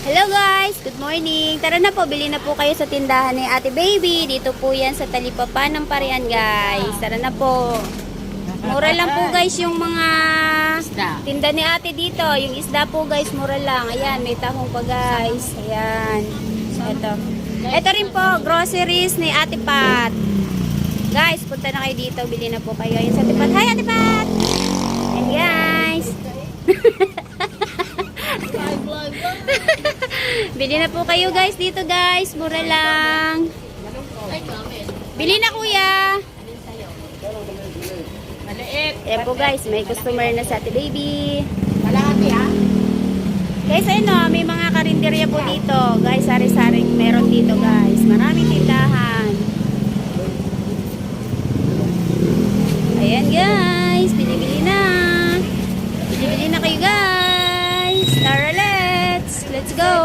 Hello guys, good morning. Tara na po, bili na po kayo sa tindahan ni Ate Baby. Dito po yan sa Talipapa ng Parian guys. Tara na po. Mura lang po guys yung mga tinda ni Ate dito. Yung isda po guys, mura lang. Ayan, may tahong pa guys. Ayan. Ito rin po, groceries ni Ate Pat. Guys, punta na kayo dito. Bili na po kayo. Ayan sa Ate Pat. Hi Ate Pat! Ayan guys. Bili na po kayo guys dito guys. Mura lang. Bili na kuya. Maliit. Ayan po guys. May customer na sa Ate Baby. Malaki ha? Guys ayun o. May mga karinderya po dito. Guys sari-saring meron dito guys. Maraming tindahan. Ayan guys. Bili-bili na. Bili-bili na kayo guys. Tara let's go.